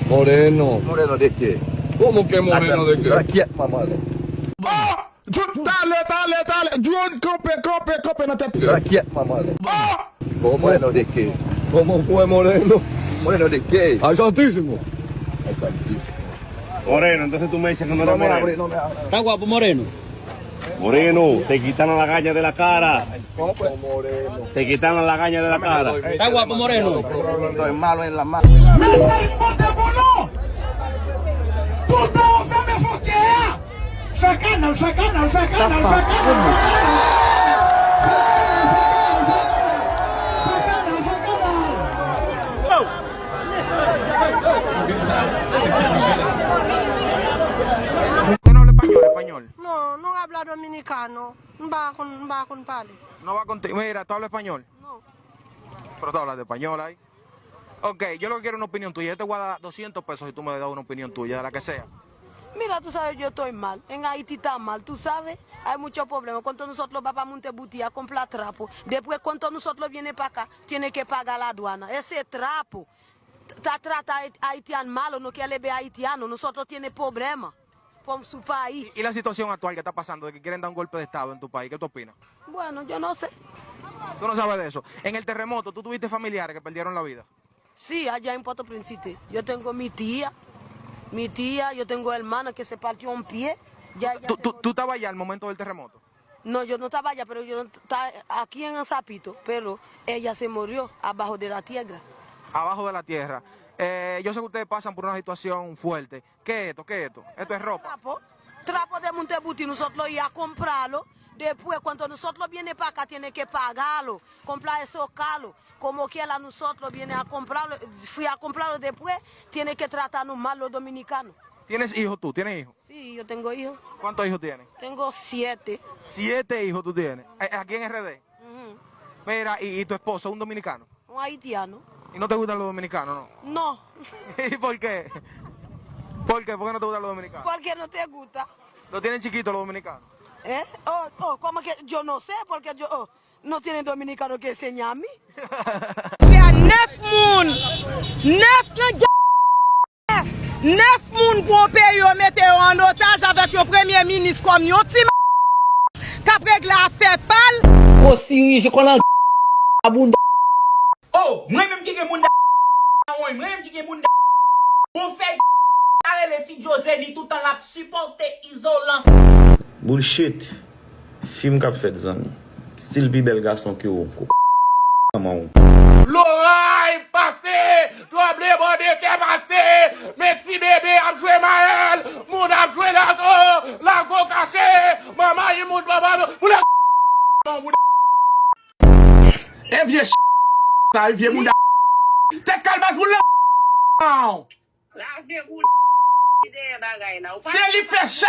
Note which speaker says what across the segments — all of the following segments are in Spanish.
Speaker 1: Moreno.
Speaker 2: ¿Moreno de qué?
Speaker 1: ¿Cómo que moreno de qué?
Speaker 2: Aquí, mamá.
Speaker 3: Oh! Dale. Jun, cope, no te...
Speaker 2: Aquí, mamá.
Speaker 3: Oh!
Speaker 2: ¿Moreno de qué?
Speaker 1: ¿Cómo fue moreno?
Speaker 2: ¿Moreno de qué?
Speaker 1: ¡Al Santísimo!
Speaker 2: Ay, santísimo.
Speaker 4: Moreno, entonces tú me dices que no eres
Speaker 2: No me
Speaker 4: moreno.
Speaker 2: abre, no me abre.
Speaker 5: ¿Está guapo Moreno?
Speaker 4: Moreno, te quitan la gaña de la cara.
Speaker 2: ¿Cómo fue? Moreno.
Speaker 4: Te quitan la gaña de la cara.
Speaker 5: ¿Está guapo Moreno?
Speaker 2: Estoy malo en la mano.
Speaker 3: Message monte bono! Tout le monde fait mes frontières! Fais canal!
Speaker 6: ¿Usted no habla español?
Speaker 7: No habla dominicano. Va con pali.
Speaker 6: No va contigo. Mira, ¿tú hablas español?
Speaker 7: No.
Speaker 6: Pero tú hablas de español ahí. Ok, yo lo que quiero es una opinión tuya. Yo te voy a dar 200 pesos y tú me das una opinión tuya, de la que sea.
Speaker 7: Mira, tú sabes, yo estoy mal. En Haití está mal, tú sabes. Hay muchos problemas. Cuando nosotros vamos para Montebuti a comprar trapo, después cuando nosotros viene para acá, tiene que pagar la aduana. Ese trapo trata a haitiano malo, no quiere ver haitiano. Nosotros tenemos problemas con su país.
Speaker 6: ¿Y la situación actual que está pasando, de que quieren dar un golpe de Estado en tu país? ¿Qué tú opinas?
Speaker 7: Bueno, yo no sé.
Speaker 6: Tú no sabes de eso. En el terremoto, ¿tú tuviste familiares que perdieron la vida?
Speaker 7: Sí, allá en Puerto Príncipe. Yo tengo mi tía, yo tengo hermana que se partió un pie.
Speaker 6: ¿Tú estabas allá al momento del terremoto?
Speaker 7: No, yo no estaba allá, pero yo estaba aquí en el Zapito, pero ella se murió abajo de la tierra.
Speaker 6: Abajo de la tierra. Yo sé que ustedes pasan por una situación fuerte. ¿Qué es esto? Esto es ropa.
Speaker 7: Trapo de Montebuti, nosotros íbamos a comprarlo. Después, cuando nosotros viene para acá, tiene que pagarlo, comprar esos calos. Como quiera, nosotros viene a comprarlo. Fui a comprarlo después, tiene que tratarnos mal los dominicanos.
Speaker 6: ¿Tienes hijos tú? ¿Tienes hijos?
Speaker 7: Sí, yo tengo hijos.
Speaker 6: ¿Cuántos hijos tienes?
Speaker 7: Tengo 7.
Speaker 6: 7 hijos tú tienes. Aquí en RD.
Speaker 7: Ujú.
Speaker 6: Mira, ¿y tu esposo, un dominicano?
Speaker 7: Un haitiano.
Speaker 6: ¿Y no te gustan los dominicanos, no?
Speaker 7: No,
Speaker 6: ¿Y por qué? ¿Por qué? ¿Por qué no te gustan los dominicanos?
Speaker 7: porque no te gusta.
Speaker 6: ¿Lo tienen chiquitos los dominicanos?
Speaker 7: ¿Eh? ¿Cómo que? Yo no sé, porque yo no tienen dominicano que enseñar a mí.
Speaker 8: Il y a 9 moun, 9 moun pour un pays yo mette en otage avec le premier ministre comme yo ti k'ap règle affaire pal.
Speaker 5: Oh, si, je connais la bunda.
Speaker 9: Oh, moi-même qui est moun moi-même qui est moun on fait les petits José ni tout le temps la supporter isolant.
Speaker 10: Bullshit. Film kap fet zan. Stil pi bel garçon ki ou.
Speaker 3: L'oreille passé, doble body t'es passé, mes petits bébés a joué Maël, moun a joué la go caché, maman y moun papa, moun a moun a vieux ça vieux moun a c'est calme pour la
Speaker 9: La vie moun de bagay na.
Speaker 3: c'est lui fait ch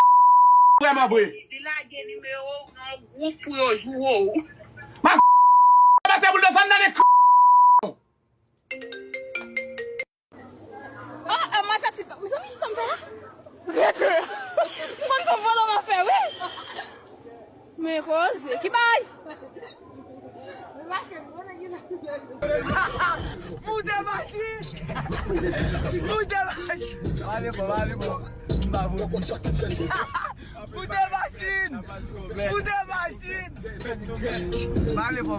Speaker 3: vraiment vrai.
Speaker 9: Il a des numéros en groupe pour yo jouer.
Speaker 3: Ma c'est pour descendre dans les
Speaker 8: Moi fait TikTok. Mes amis, ça me fait là. Arrête. Moi ton volant m'a fait oui. Mais cause qui baille.
Speaker 3: Mude machine. Allez bon. Mude machine. Allez bon,